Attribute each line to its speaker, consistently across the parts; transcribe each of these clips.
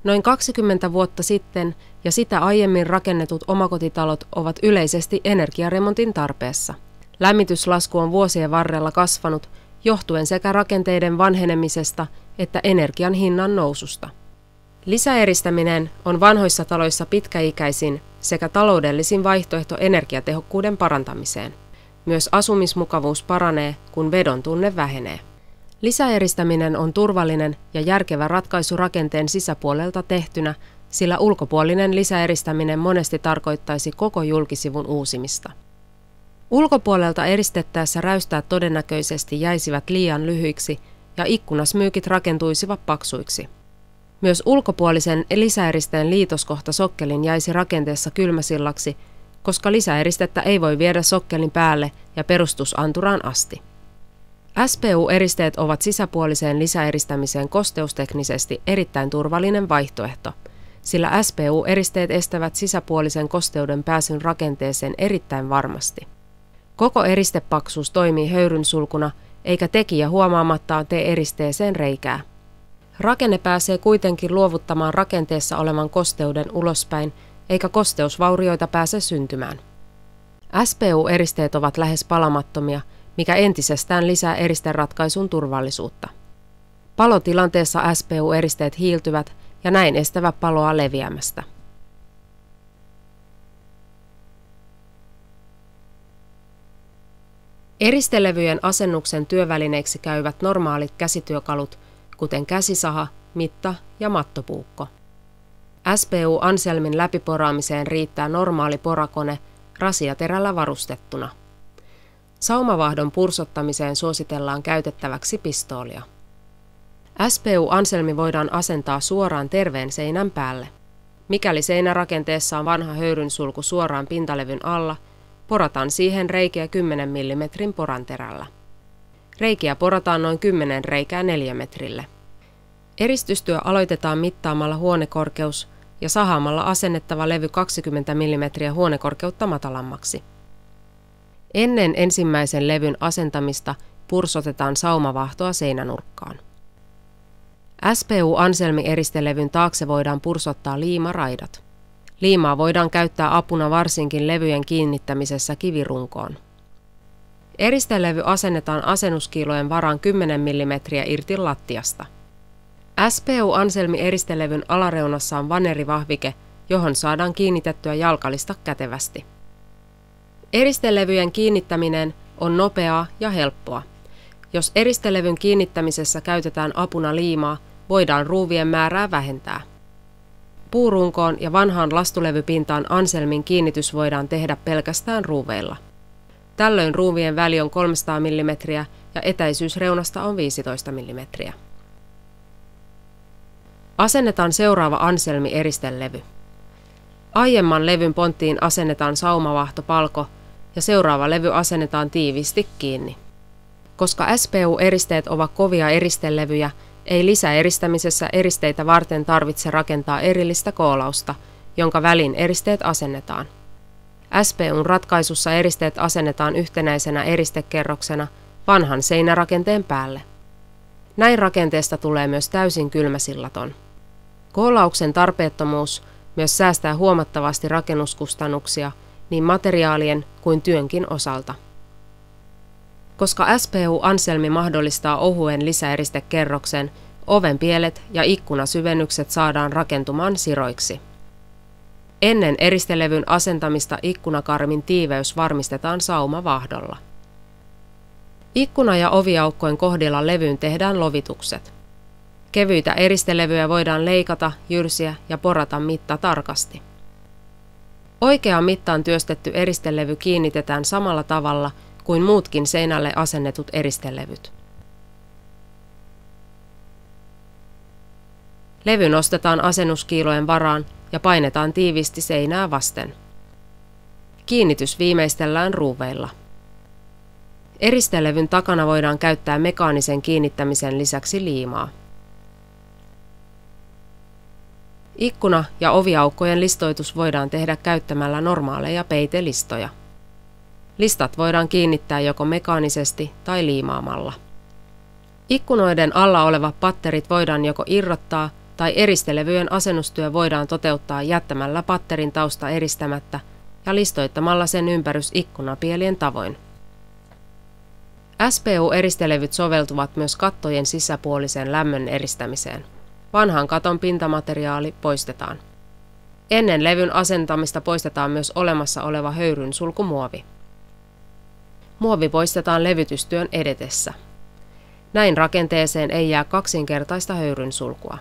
Speaker 1: Noin 20 vuotta sitten ja sitä aiemmin rakennetut omakotitalot ovat yleisesti energiaremontin tarpeessa. Lämmityslasku on vuosien varrella kasvanut johtuen sekä rakenteiden vanhenemisesta että energian hinnan noususta. Lisäeristäminen on vanhoissa taloissa pitkäikäisin sekä taloudellisin vaihtoehto energiatehokkuuden parantamiseen. Myös asumismukavuus paranee, kun vedon tunne vähenee. Lisäeristäminen on turvallinen ja järkevä ratkaisu rakenteen sisäpuolelta tehtynä, sillä ulkopuolinen lisäeristäminen monesti tarkoittaisi koko julkisivun uusimista. Ulkopuolelta eristettäessä räystäät todennäköisesti jäisivät liian lyhyiksi ja ikkunasmyykit rakentuisivat paksuiksi. Myös ulkopuolisen lisäeristeen liitoskohta sokkelin jäisi rakenteessa kylmäsillaksi, koska lisäeristettä ei voi viedä sokkelin päälle ja perustusanturaan asti. SPU-eristeet ovat sisäpuoliseen lisäeristämiseen kosteusteknisesti erittäin turvallinen vaihtoehto, sillä SPU-eristeet estävät sisäpuolisen kosteuden pääsyn rakenteeseen erittäin varmasti. Koko eristepaksuus toimii höyrynsulkuna, eikä tekijä huomaamattaan tee eristeeseen reikää. Rakenne pääsee kuitenkin luovuttamaan rakenteessa olevan kosteuden ulospäin, eikä kosteusvaurioita pääse syntymään. SPU-eristeet ovat lähes palamattomia, mikä entisestään lisää eristeratkaisun turvallisuutta. Palotilanteessa SPU-eristeet hiiltyvät ja näin estävät paloa leviämästä. Eristelevyjen asennuksen työvälineiksi käyvät normaalit käsityökalut, kuten käsisaha, mitta ja mattopuukko. SPU-anselmin läpiporaamiseen riittää normaali porakone rasiaterällä varustettuna. Saumavahdon pursottamiseen suositellaan käytettäväksi pistoolia. SPU-anselmi voidaan asentaa suoraan terveen seinän päälle. Mikäli seinärakenteessa on vanha höyrynsulku suoraan pintalevyn alla, porataan siihen reikiä 10 mm poranterällä. Reikiä porataan noin 10 reikää 4 metrille. Eristystyö aloitetaan mittaamalla huonekorkeus ja sahaamalla asennettava levy 20 mm huonekorkeutta matalammaksi. Ennen ensimmäisen levyn asentamista pursotetaan saumavahtoa seinänurkkaan. SPU-anselmi-eristelevyn taakse voidaan pursottaa liimaraidat. Liimaa voidaan käyttää apuna varsinkin levyjen kiinnittämisessä kivirunkoon. Eristelevy asennetaan asennuskiilojen varaan 10 mm irti lattiasta. SPU-anselmi-eristelevyn alareunassa on vanerivahvike, johon saadaan kiinnitettyä jalkalista kätevästi. Eristelevyjen kiinnittäminen on nopeaa ja helppoa. Jos eristelevyn kiinnittämisessä käytetään apuna liimaa, voidaan ruuvien määrää vähentää. Puurunkoon ja vanhaan lastulevypintaan anselmin kiinnitys voidaan tehdä pelkästään ruuveilla. Tällöin ruuvien väli on 300 mm ja etäisyys reunasta on 15 mm. Asennetaan seuraava anselmi-eristelevy. Aiemman levyn ponttiin asennetaan saumavahtopalko ja seuraava levy asennetaan tiiviisti kiinni. Koska SPU-eristeet ovat kovia eristelevyjä, ei lisäeristämisessä eristeitä varten tarvitse rakentaa erillistä koolausta, jonka väliin eristeet asennetaan. SPUn ratkaisussa eristeet asennetaan yhtenäisenä eristekerroksena vanhan seinärakenteen päälle. Näin rakenteesta tulee myös täysin kylmäsillaton. Koolauksen tarpeettomuus myös säästää huomattavasti rakennuskustannuksia niin materiaalien kuin työnkin osalta. Koska SPU-anselmi mahdollistaa ohuen lisäeristekerroksen, ovenpielet ja ikkunasyvennykset saadaan rakentumaan siroiksi. Ennen eristelevyn asentamista ikkunakarmin tiiveys varmistetaan saumavahdolla. Ikkuna- ja oviaukkojen kohdilla levyyn tehdään lovitukset. Kevyitä eristelevyjä voidaan leikata, jyrsiä ja porata mitta tarkasti. Oikeaan mittaan työstetty eristelevy kiinnitetään samalla tavalla kuin muutkin seinälle asennetut eristelevyt. Levy nostetaan asennuskiilojen varaan ja painetaan tiiviisti seinää vasten. Kiinnitys viimeistellään ruuveilla. Eristelevyn takana voidaan käyttää mekaanisen kiinnittämisen lisäksi liimaa. Ikkuna- ja oviaukkojen listoitus voidaan tehdä käyttämällä normaaleja peitelistoja. Listat voidaan kiinnittää joko mekaanisesti tai liimaamalla. Ikkunoiden alla olevat patterit voidaan joko irrottaa tai eristelevyjen asennustyö voidaan toteuttaa jättämällä patterin tausta eristämättä ja listoittamalla sen ympärys ikkunapielien tavoin. SPU-eristelevyt soveltuvat myös kattojen sisäpuoliseen lämmön eristämiseen. Vanhan katon pintamateriaali poistetaan. Ennen levyn asentamista poistetaan myös olemassa oleva höyrynsulkumuovi. Muovi poistetaan levytystyön edetessä. Näin rakenteeseen ei jää kaksinkertaista höyrynsulkua.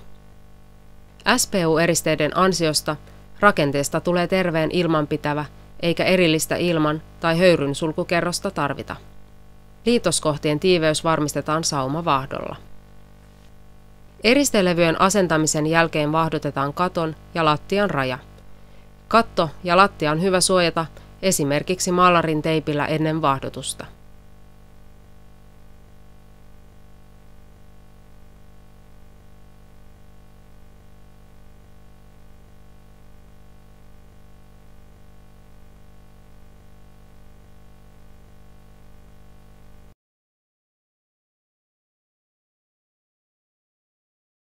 Speaker 1: SPU-eristeiden ansiosta rakenteesta tulee terveen ilmanpitävä, eikä erillistä ilman- tai höyrynsulkukerrosta tarvita. Liitoskohtien tiiveys varmistetaan saumavaahdolla. Eristelevyjen asentamisen jälkeen vaahdotetaan katon ja lattian raja. Katto ja lattia on hyvä suojata esimerkiksi maalarin teipillä ennen vaahdotusta.